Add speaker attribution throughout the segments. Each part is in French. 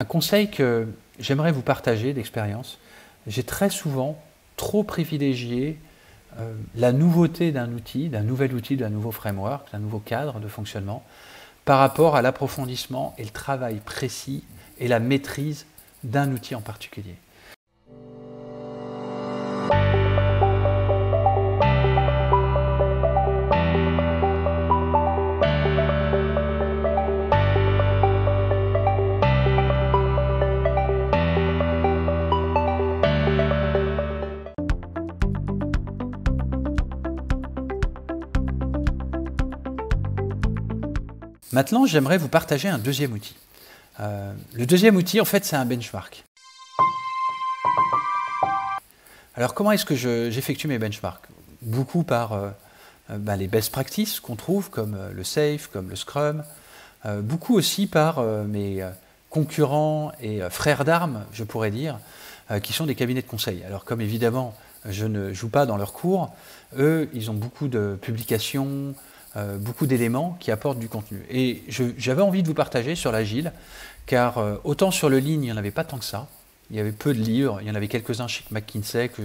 Speaker 1: Un conseil que j'aimerais vous partager d'expérience, j'ai très souvent trop privilégié la nouveauté d'un outil, d'un nouveau framework, d'un nouveau cadre de fonctionnement, par rapport à l'approfondissement et le travail précis et la maîtrise d'un outil en particulier. Maintenant, j'aimerais vous partager un deuxième outil. Le deuxième outil, en fait, c'est un benchmark. Alors, comment est-ce que j'effectue mes benchmarks? Beaucoup par les best practices qu'on trouve, comme le SAFe, comme le Scrum. Beaucoup aussi par mes concurrents et frères d'armes, je pourrais dire, qui sont des cabinets de conseil. Alors, comme évidemment, je ne joue pas dans leurs cours, eux, ils ont beaucoup de publications, beaucoup d'éléments qui apportent du contenu. Et j'avais envie de vous partager sur l'agile, car autant sur le Lean, il n'y en avait pas tant que ça. Il y avait peu de livres, il y en avait quelques-uns chez McKinsey que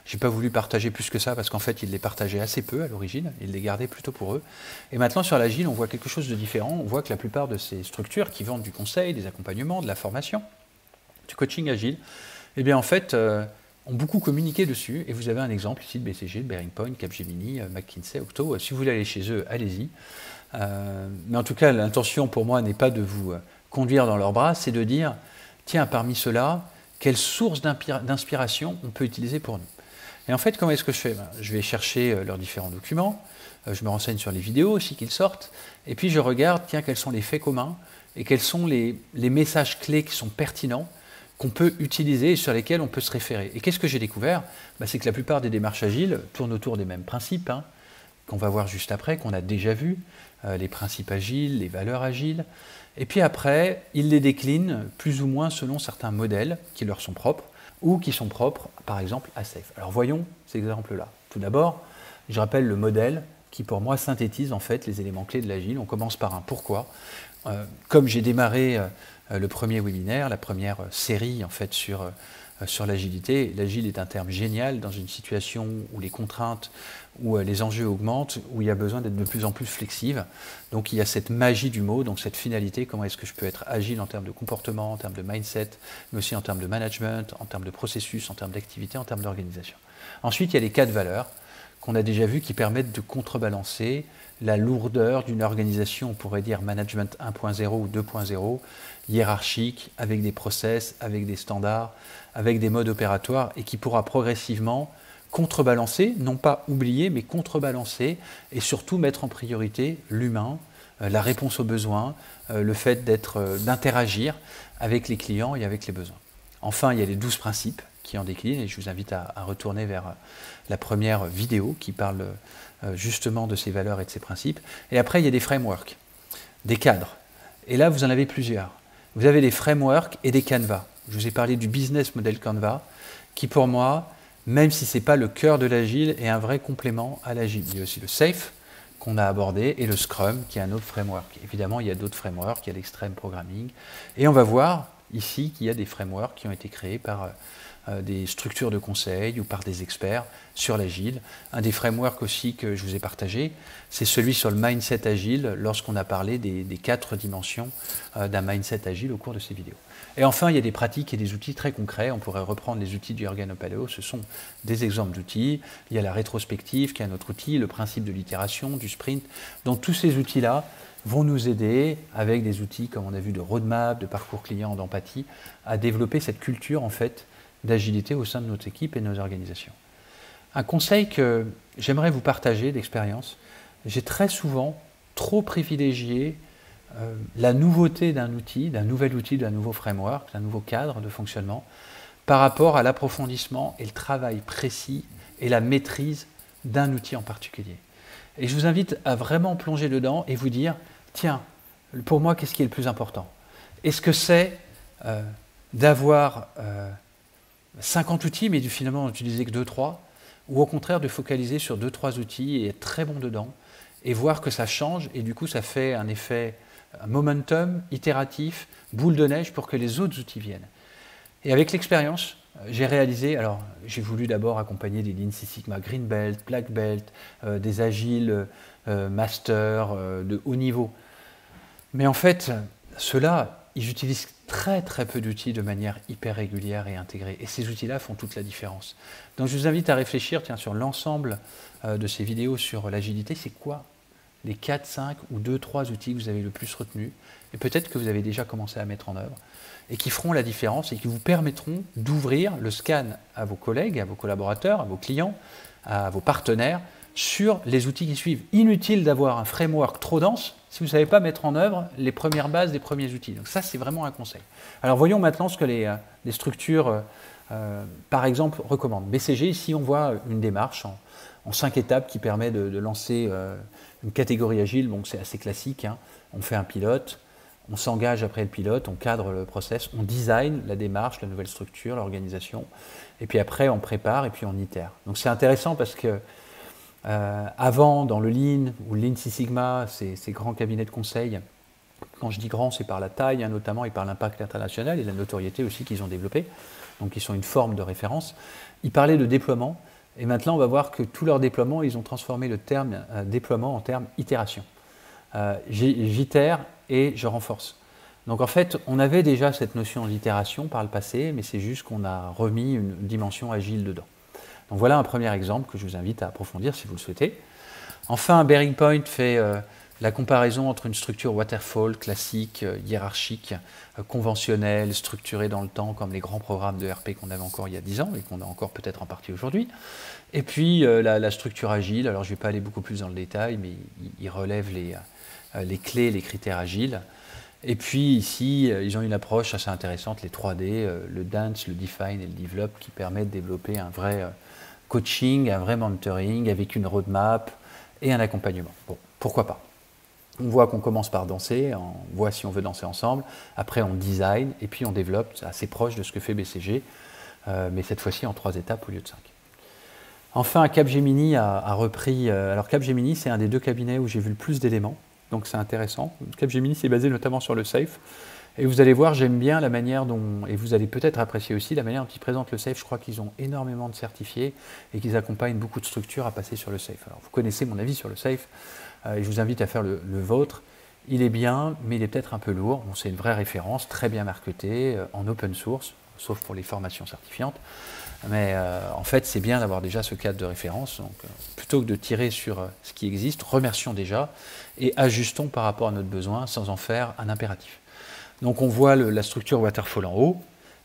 Speaker 1: je n'ai pas voulu partager plus que ça, parce qu'en fait, ils les partageaient assez peu à l'origine, ils les gardaient plutôt pour eux. Et maintenant, sur l'agile, on voit quelque chose de différent. On voit que la plupart de ces structures qui vendent du conseil, des accompagnements, de la formation, du coaching agile, eh bien en fait, ont beaucoup communiqué dessus, et vous avez un exemple ici de BCG, de Bearing Point, Capgemini, McKinsey, Octo. Si vous voulez aller chez eux, allez-y. Mais en tout cas, l'intention pour moi n'est pas de vous conduire dans leurs bras, c'est de dire, tiens, parmi ceux-là, quelle source d'inspiration on peut utiliser pour nous. Et en fait, comment est-ce que je fais? Je vais chercher leurs différents documents, je me renseigne sur les vidéos aussi qu'ils sortent, et puis je regarde, tiens, quels sont les faits communs, et quels sont les messages clés qui sont pertinents, qu'on peut utiliser et sur lesquels on peut se référer. Et qu'est-ce que j'ai découvert? C'est que la plupart des démarches agiles tournent autour des mêmes principes, qu'on va voir juste après, qu'on a déjà vus, les principes agiles, les valeurs agiles. Et puis après, ils les déclinent plus ou moins selon certains modèles qui leur sont propres ou qui sont propres, par exemple, à SAFe. Alors voyons ces exemples-là. Tout d'abord, je rappelle le modèle qui, pour moi, synthétise en fait les éléments clés de l'agile. On commence par un pourquoi. Comme j'ai démarré le premier webinaire, la première série en fait sur l'agilité. L'agile est un terme génial dans une situation où les contraintes, où les enjeux augmentent, où il y a besoin d'être de plus en plus flexible. Donc il y a cette magie du mot, donc cette finalité, comment est-ce que je peux être agile en termes de comportement, en termes de mindset, mais aussi en termes de management, en termes de processus, en termes d'activité, en termes d'organisation. Ensuite, il y a les 4 valeurs qu'on a déjà vues qui permettent de contrebalancer la lourdeur d'une organisation, on pourrait dire management 1.0 ou 2.0, hiérarchique, avec des process, avec des standards, avec des modes opératoires, et qui pourra progressivement contrebalancer, non pas oublier, mais contrebalancer, et surtout mettre en priorité l'humain, la réponse aux besoins, le fait d'interagir avec les clients et avec les besoins. Enfin, il y a les 12 principes qui en déclinent, et je vous invite à retourner vers la première vidéo qui parle justement de ces valeurs et de ces principes. Et après, il y a des frameworks, des cadres. Et là, vous en avez plusieurs. Vous avez des frameworks et des canevas. Je vous ai parlé du business model Canva, qui pour moi, même si ce n'est pas le cœur de l'agile, est un vrai complément à l'agile. Il y a aussi le SAFe qu'on a abordé et le Scrum qui est un autre framework. Évidemment, il y a d'autres frameworks, il y a l'extreme programming. Et on va voir ici qu'il y a des frameworks qui ont été créés par des structures de conseil ou par des experts sur l'agile. Un des frameworks aussi que je vous ai partagé, c'est celui sur le mindset agile lorsqu'on a parlé des 4 dimensions d'un mindset agile au cours de ces vidéos. Et enfin, il y a des pratiques et des outils très concrets. On pourrait reprendre les outils du Jürgen Opaleo, ce sont des exemples d'outils. Il y a la rétrospective qui est un autre outil, le principe de l'itération, du sprint. Donc tous ces outils-là vont nous aider, avec des outils comme on a vu de roadmap, de parcours client, d'empathie, à développer cette culture en fait d'agilité au sein de notre équipe et de nos organisations. Un conseil que j'aimerais vous partager d'expérience, j'ai très souvent trop privilégié la nouveauté d'un nouveau framework, d'un nouveau cadre de fonctionnement, par rapport à l'approfondissement et le travail précis et la maîtrise d'un outil en particulier. Et je vous invite à vraiment plonger dedans et vous dire, tiens, pour moi, qu'est-ce qui est le plus important? Est-ce que c'est d'avoir 50 outils, mais finalement n'utiliser que 2-3, ou au contraire de focaliser sur 2-3 outils et être très bon dedans, et voir que ça change, et du coup ça fait un effet un momentum itératif, boule de neige pour que les autres outils viennent. Et avec l'expérience, j'ai réalisé, alors j'ai voulu d'abord accompagner des Lean Six Sigma Green Belt, Black Belt, des agiles Master de haut niveau. Mais en fait, ceux-là, ils utilisent très très peu d'outils de manière hyper régulière et intégrée. Et ces outils-là font toute la différence. Donc je vous invite à réfléchir sur l'ensemble de ces vidéos sur l'agilité. C'est quoi les 4, 5 ou 2, 3 outils que vous avez le plus retenus et peut-être que vous avez déjà commencé à mettre en œuvre et qui feront la différence et qui vous permettront d'ouvrir le scan à vos collègues, à vos collaborateurs, à vos clients, à vos partenaires sur les outils qui suivent. Inutile d'avoir un framework trop dense si vous ne savez pas mettre en œuvre les premières bases des premiers outils. Donc ça, c'est vraiment un conseil. Alors voyons maintenant ce que les structures, par exemple, recommandent. BCG, ici, on voit une démarche en 5 étapes qui permet de lancer une catégorie agile. Donc c'est assez classique, hein. On fait un pilote, on s'engage après le pilote, on cadre le process, on design la démarche, la nouvelle structure, l'organisation, et puis après on prépare et puis on itère. Donc c'est intéressant parce que avant, dans le Lean ou le Lean Six Sigma, ces grands cabinets de conseil, quand je dis grand, c'est par la taille notamment et par l'impact international et la notoriété aussi qu'ils ont développé, donc ils sont une forme de référence. Ils parlaient de déploiement et maintenant on va voir que tout leur déploiement, ils ont transformé le terme déploiement en terme itération. J'itère et je renforce. Donc en fait, on avait déjà cette notion d'itération par le passé, mais c'est juste qu'on a remis une dimension agile dedans. Donc voilà un premier exemple que je vous invite à approfondir si vous le souhaitez. Enfin, Bearing Point fait la comparaison entre une structure waterfall classique, hiérarchique, conventionnelle, structurée dans le temps, comme les grands programmes de RP qu'on avait encore il y a 10 ans et qu'on a encore peut-être en partie aujourd'hui, et puis la structure agile. Alors je ne vais pas aller beaucoup plus dans le détail, mais il relève les clés, les critères agiles. Et puis ici, ils ont une approche assez intéressante, les 3D, le Dance, le Define et le Develop, qui permettent de développer un vrai coaching, un vrai mentoring avec une roadmap et un accompagnement. Bon, pourquoi pas. On voit qu'on commence par danser, on voit si on veut danser ensemble, après on design et puis on développe, c'est assez proche de ce que fait BCG, mais cette fois-ci en 3 étapes au lieu de 5. Enfin, Capgemini a repris, alors Capgemini c'est un des 2 cabinets où j'ai vu le plus d'éléments, donc c'est intéressant. Capgemini c'est basé notamment sur le SAFe, et vous allez voir, j'aime bien la manière dont, et vous allez peut-être apprécier aussi la manière dont ils présentent le SAFe. Je crois qu'ils ont énormément de certifiés et qu'ils accompagnent beaucoup de structures à passer sur le SAFe. Alors vous connaissez mon avis sur le SAFe, et je vous invite à faire le vôtre. Il est bien, mais il est peut-être un peu lourd. Bon, c'est une vraie référence, très bien marketée, en open source, sauf pour les formations certifiantes. Mais en fait, c'est bien d'avoir déjà ce cadre de référence. Donc, plutôt que de tirer sur ce qui existe, remercions déjà et ajustons par rapport à notre besoin sans en faire un impératif. Donc on voit la structure waterfall en haut,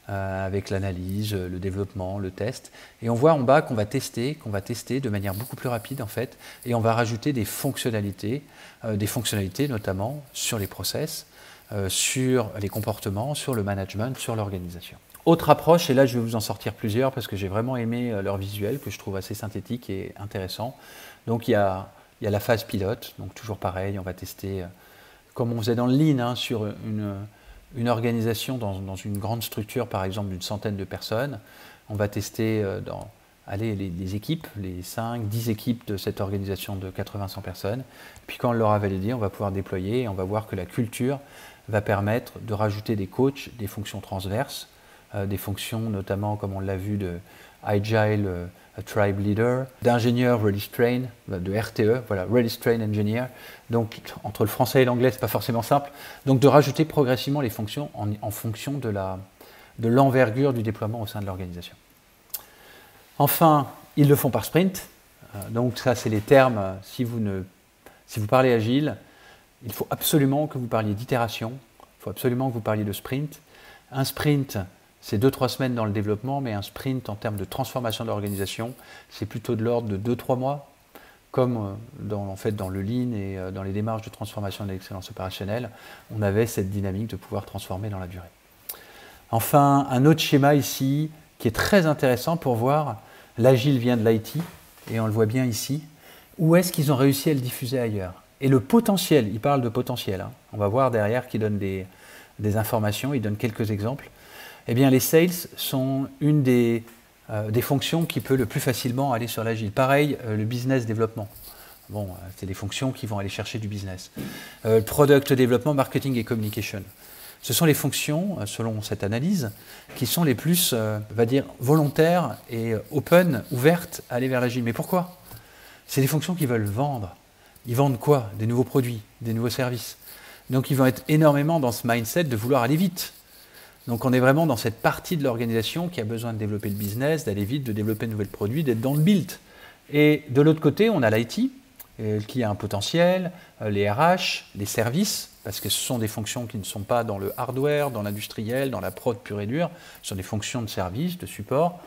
Speaker 1: avec l'analyse, le développement, le test. Et on voit en bas qu'on va tester de manière beaucoup plus rapide en fait, et on va rajouter des fonctionnalités notamment sur les process, sur les comportements, sur le management, sur l'organisation. Autre approche, et là je vais vous en sortir plusieurs parce que j'ai vraiment aimé leur visuel que je trouve assez synthétique et intéressant. Donc il y a la phase pilote, donc toujours pareil, on va tester comme on faisait dans le Lean, hein, sur une organisation dans une grande structure, par exemple d'une centaine de personnes. On va tester les équipes, les 5, 10 équipes de cette organisation de 80-100 personnes. Puis quand on l'aura validé, on va pouvoir déployer et on va voir que la culture va permettre de rajouter des coachs, des fonctions transverses, des fonctions notamment, comme on l'a vu, de Agile Tribe Leader, d'ingénieur Release Train, de RTE, voilà, Release Train Engineer. Donc entre le français et l'anglais, c'est pas forcément simple. Donc de rajouter progressivement les fonctions en fonction de l'envergure du déploiement au sein de l'organisation. Enfin, ils le font par sprint. Donc ça, c'est les termes. Si vous parlez agile, il faut absolument que vous parliez d'itération. Il faut absolument que vous parliez de sprint. Un sprint, c'est 2-3 semaines dans le développement, mais un sprint en termes de transformation de l'organisation, c'est plutôt de l'ordre de 2-3 mois, comme dans le Lean et dans les démarches de transformation de l'excellence opérationnelle, on avait cette dynamique de pouvoir transformer dans la durée. Enfin, un autre schéma ici, qui est très intéressant pour voir, l'agile vient de l'IT, et on le voit bien ici, où est-ce qu'ils ont réussi à le diffuser ailleurs. Et le potentiel, il parle de potentiel, hein. On va voir derrière qu'il donne des informations, il donne quelques exemples. Eh bien, les sales sont une des fonctions qui peut le plus facilement aller sur l'agile. Pareil, le business développement. Bon, c'est des fonctions qui vont aller chercher du business. Product développement, marketing et communication. Ce sont les fonctions, selon cette analyse, qui sont les plus, on va dire, volontaires et open, ouvertes à aller vers l'agile. Mais pourquoi? C'est des fonctions qui veulent vendre. Ils vendent quoi? Des nouveaux produits, des nouveaux services. Donc ils vont être énormément dans ce mindset de vouloir aller vite. Donc on est vraiment dans cette partie de l'organisation qui a besoin de développer le business, d'aller vite, de développer de nouveaux produits, d'être dans le build. Et de l'autre côté, on a l'IT, qui a un potentiel, les RH, les services, parce que ce sont des fonctions qui ne sont pas dans le hardware, dans l'industriel, dans la prod pure et dure, ce sont des fonctions de service, de support,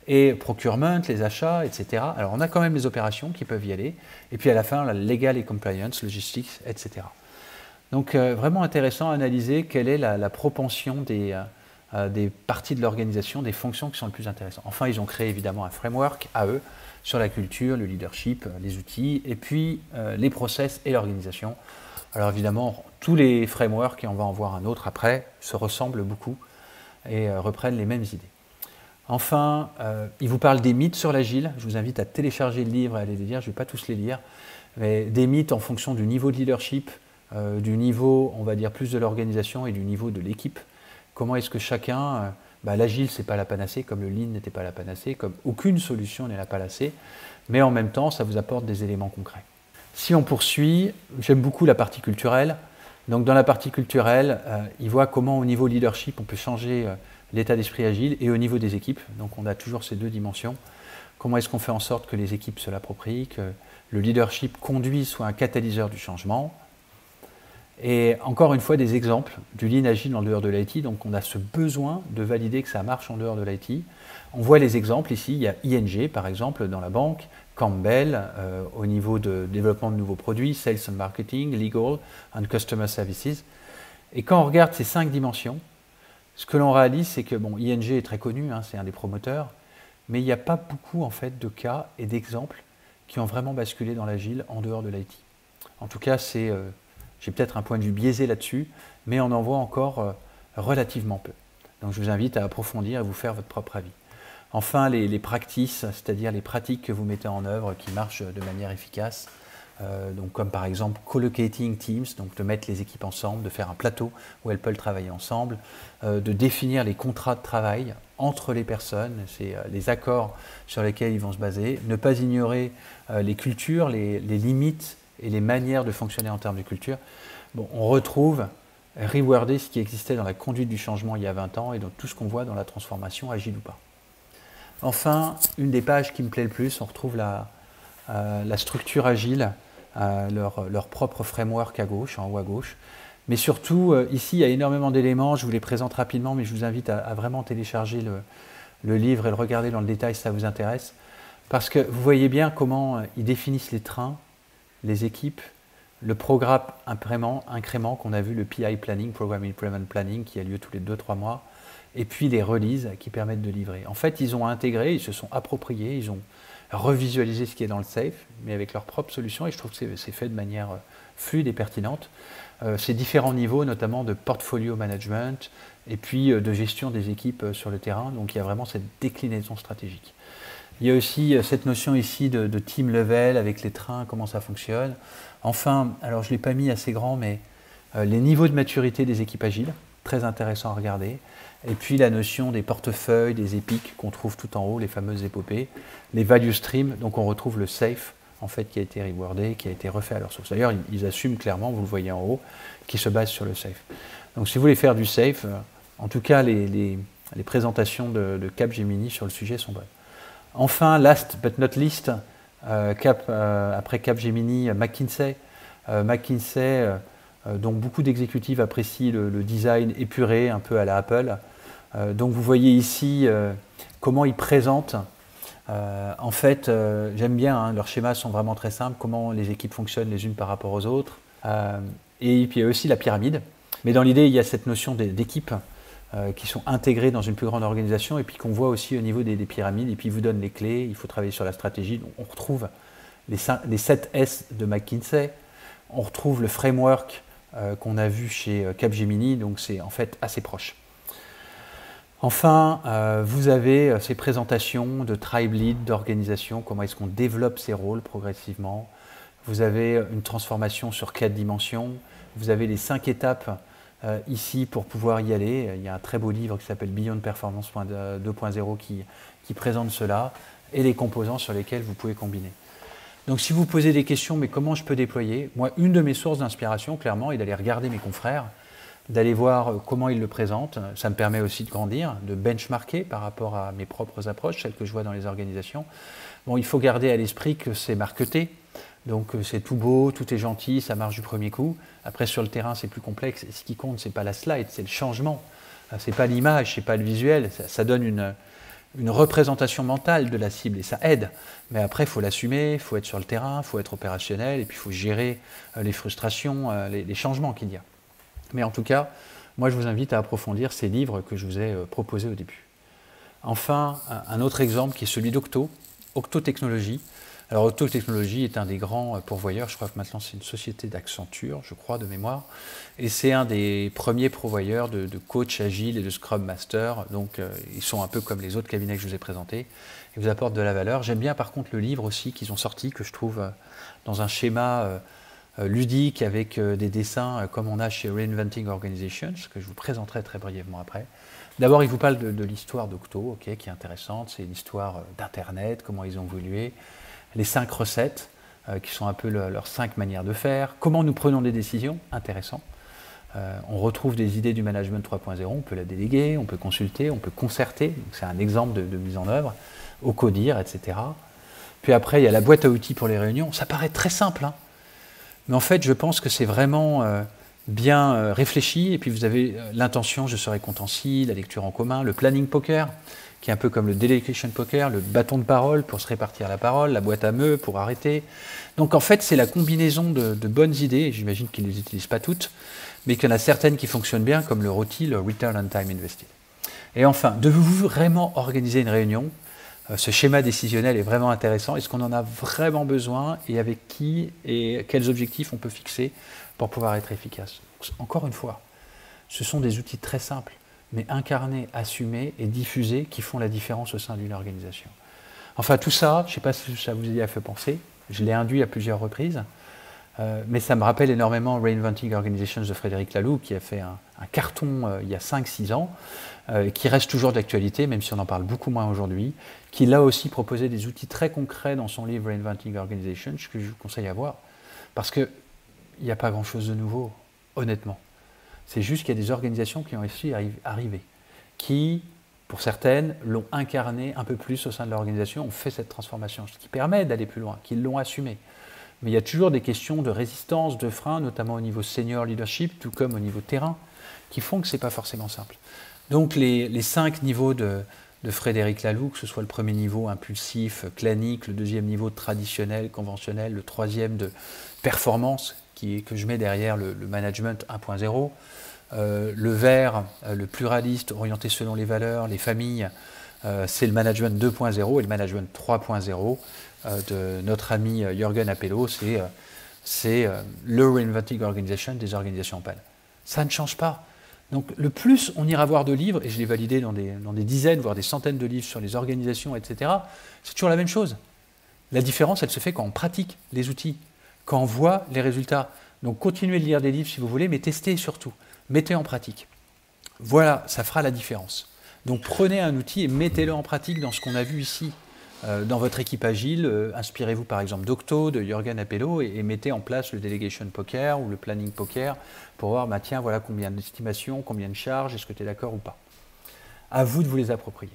Speaker 1: et procurement, les achats, etc. Alors on a quand même les opérations qui peuvent y aller, et puis à la fin, la legal et compliance, logistics, etc. Donc vraiment intéressant à analyser quelle est la propension des parties de l'organisation, des fonctions qui sont les plus intéressantes. Enfin, ils ont créé évidemment un framework à eux, sur la culture, le leadership, les outils, et puis les process et l'organisation. Alors évidemment, tous les frameworks, et on va en voir un autre après, se ressemblent beaucoup et reprennent les mêmes idées. Enfin, il vous parle des mythes sur l'agile. Je vous invite à télécharger le livre et à les lire, je ne vais pas tous les lire, mais des mythes en fonction du niveau de leadership, du niveau, on va dire, plus de l'organisation et du niveau de l'équipe. Comment est-ce que chacun... l'agile, ce n'est pas la panacée, comme le lean n'était pas la panacée, comme aucune solution n'est la panacée, mais en même temps, ça vous apporte des éléments concrets. Si on poursuit, j'aime beaucoup la partie culturelle. Donc dans la partie culturelle, il voit comment au niveau leadership, on peut changer l'état d'esprit agile, et au niveau des équipes, donc on a toujours ces deux dimensions. Comment est-ce qu'on fait en sorte que les équipes se l'approprient, que le leadership conduit, soit un catalyseur du changement. Et encore une fois, des exemples du lean agile en dehors de l'IT. Donc on a ce besoin de valider que ça marche en dehors de l'IT. On voit les exemples ici. Il y a ING, par exemple, dans la banque, Campbell, au niveau de développement de nouveaux produits, Sales and Marketing, Legal and Customer Services. Et quand on regarde ces 5 dimensions, ce que l'on réalise, c'est que ING est très connu, c'est un des promoteurs, mais il n'y a pas beaucoup en fait, de cas et d'exemples qui ont vraiment basculé dans l'agile en dehors de l'IT. En tout cas, c'est... j'ai peut-être un point de vue biaisé là-dessus, mais on en voit encore relativement peu. Donc je vous invite à approfondir et à vous faire votre propre avis. Enfin, les practices, c'est-à-dire les pratiques que vous mettez en œuvre qui marchent de manière efficace, donc comme par exemple collocating teams, donc de mettre les équipes ensemble, de faire un plateau où elles peuvent travailler ensemble, de définir les contrats de travail entre les personnes, c'est les accords sur lesquels ils vont se baser, ne pas ignorer les cultures, les limites et les manières de fonctionner en termes de culture. Bon, on retrouve reworder ce qui existait dans la conduite du changement il y a 20 ans et dans tout ce qu'on voit dans la transformation, agile ou pas. Enfin, une des pages qui me plaît le plus, on retrouve la structure agile, leur propre framework à gauche, en haut à gauche. Mais surtout, ici, il y a énormément d'éléments, je vous les présente rapidement, mais je vous invite à vraiment télécharger le livre et le regarder dans le détail si ça vous intéresse. Parce que vous voyez bien comment ils définissent les trains, les équipes, le programme incrément qu'on a vu, le PI Planning, Program Implement Planning, qui a lieu tous les 2-3 mois, et puis les releases qui permettent de livrer. En fait, ils ont intégré, ils se sont appropriés, ils ont revisualisé ce qui est dans le SAFe, mais avec leur propre solution, et je trouve que c'est fait de manière fluide et pertinente. Ces différents niveaux, notamment de portfolio management, et puis de gestion des équipes sur le terrain, donc il y a vraiment cette déclinaison stratégique. Il y a aussi cette notion ici de team level avec les trains, comment ça fonctionne. Enfin, alors je ne l'ai pas mis assez grand, mais les niveaux de maturité des équipes agiles, très intéressant à regarder. Et puis la notion des portefeuilles, des épiques qu'on trouve tout en haut, les fameuses épopées. Les value streams, donc on retrouve le SAFe, en fait, qui a été rewardé, qui a été refait à leur source. D'ailleurs, ils assument clairement, vous le voyez en haut, qu'ils se basent sur le SAFe. Donc si vous voulez faire du SAFe, en tout cas, les présentations de Capgemini sur le sujet sont bonnes. Enfin, last but not least, après Capgemini, McKinsey. McKinsey, dont beaucoup d'exécutifs apprécient le design épuré, un peu à la Apple. Donc vous voyez ici comment ils présentent. En fait, j'aime bien, leurs schémas sont vraiment très simples, comment les équipes fonctionnent les unes par rapport aux autres. Et puis il y a aussi la pyramide. Mais dans l'idée, il y a cette notion d'équipe qui sont intégrés dans une plus grande organisation et puis qu'on voit aussi au niveau des pyramides et puis ils vous donnent les clés, il faut travailler sur la stratégie. Donc, on retrouve les 7 S de McKinsey, on retrouve le framework qu'on a vu chez Capgemini, donc c'est en fait assez proche. Enfin, vous avez ces présentations de tribe lead, d'organisation, comment est-ce qu'on développe ces rôles progressivement. vous avez une transformation sur 4 dimensions, vous avez les 5 étapes ici pour pouvoir y aller. Il y a un très beau livre qui s'appelle Beyond Performance 2.0 qui présente cela et les composants sur lesquels vous pouvez combiner. Donc si vous posez des questions, mais comment je peux déployer? Moi, une de mes sources d'inspiration, clairement, est d'aller regarder mes confrères, d'aller voir comment ils le présentent. Ça me permet aussi de grandir, de benchmarker par rapport à mes propres approches, celles que je vois dans les organisations. Bon, il faut garder à l'esprit que c'est marketé, donc c'est tout beau, tout est gentil, ça marche du premier coup. Après, sur le terrain, c'est plus complexe. Et ce qui compte, c'est pas la slide, c'est le changement. C'est pas l'image, c'est pas le visuel. Ça donne une représentation mentale de la cible et ça aide. Mais après, il faut l'assumer, il faut être sur le terrain, il faut être opérationnel et puis il faut gérer les frustrations, les changements qu'il y a. Mais en tout cas, moi je vous invite à approfondir ces livres que je vous ai proposés au début. Enfin, un autre exemple qui est celui d'Octo, Octo Technologies. Alors Octo Technologies est un des grands pourvoyeurs, je crois que maintenant c'est une société d'Accenture, je crois, de mémoire, et c'est un des premiers pourvoyeurs de coach agile et de Scrum Master, donc ils sont un peu comme les autres cabinets que je vous ai présentés, ils vous apportent de la valeur. J'aime bien par contre le livre aussi qu'ils ont sorti, que je trouve dans un schéma ludique avec des dessins comme on a chez Reinventing Organizations, que je vous présenterai très brièvement après. D'abord, il vous parle de l'histoire d'Octo, qui est intéressante, c'est l'histoire d'Internet, comment ils ont évolué, les 5 recettes, qui sont un peu leurs 5 manières de faire, comment nous prenons des décisions, intéressant. On retrouve des idées du management 3.0, on peut la déléguer, on peut consulter, on peut concerter, c'est un exemple de mise en œuvre, au CODIR, etc. Puis après, il y a la boîte à outils pour les réunions, ça paraît très simple, hein. Mais en fait, je pense que c'est vraiment bien réfléchi, et puis vous avez l'intention, je serai content si, la lecture en commun, le planning poker, qui est un peu comme le delegation poker, le bâton de parole pour se répartir la parole, la boîte à meux pour arrêter. Donc en fait, c'est la combinaison de bonnes idées, et j'imagine qu'ils ne les utilisent pas toutes, mais qu'il y en a certaines qui fonctionnent bien, comme le ROTI, le Return on Time Invested. Et enfin, devez-vous vraiment organiser une réunion? Ce schéma décisionnel est vraiment intéressant. Est-ce qu'on en a vraiment besoin et avec qui et quels objectifs on peut fixer pour pouvoir être efficace? Encore une fois, ce sont des outils très simples, mais incarnés, assumés et diffusés qui font la différence au sein d'une organisation. Enfin, tout ça, je ne sais pas si ça vous y a fait penser, je l'ai induit à plusieurs reprises, mais ça me rappelle énormément Reinventing Organizations de Frédéric Laloux, qui a fait un carton il y a 5-6 ans, qui reste toujours d'actualité, même si on en parle beaucoup moins aujourd'hui, qui là aussi proposait des outils très concrets dans son livre Reinventing Organizations, que je vous conseille à voir, parce qu'il n'y a pas grand-chose de nouveau, honnêtement. C'est juste qu'il y a des organisations qui ont réussi à arriver, qui, pour certaines, l'ont incarné un peu plus au sein de l'organisation, ont fait cette transformation, ce qui permet d'aller plus loin, qui l'ont assumé. Mais il y a toujours des questions de résistance, de frein, notamment au niveau senior leadership, tout comme au niveau terrain, qui font que ce n'est pas forcément simple. Donc les 5 niveaux de Frédéric Laloux, que ce soit le premier niveau impulsif, clanique, le deuxième niveau traditionnel, conventionnel, le troisième de performance, que je mets derrière le management 1.0, le vert, le pluraliste, orienté selon les valeurs, les familles, c'est le management 2.0 et le management 3.0 de notre ami Jürgen Appelo, c'est le Reinventing Organization des organisations en panne. Ça ne change pas. Donc le plus on ira voir de livres, et je l'ai validé dans des dizaines, voire des centaines de livres sur les organisations, etc., c'est toujours la même chose. La différence, elle se fait quand on pratique les outils, quand on voit les résultats. Donc continuez de lire des livres si vous voulez, mais testez surtout, mettez en pratique. Voilà, ça fera la différence. Donc prenez un outil et mettez-le en pratique dans ce qu'on a vu ici. Dans votre équipe agile, inspirez-vous par exemple d'Octo, de Jürgen Appelo et mettez en place le Delegation Poker ou le Planning Poker pour voir, bah, tiens, voilà combien d'estimations, combien de charges, est-ce que tu es d'accord ou pas. À vous de vous les approprier.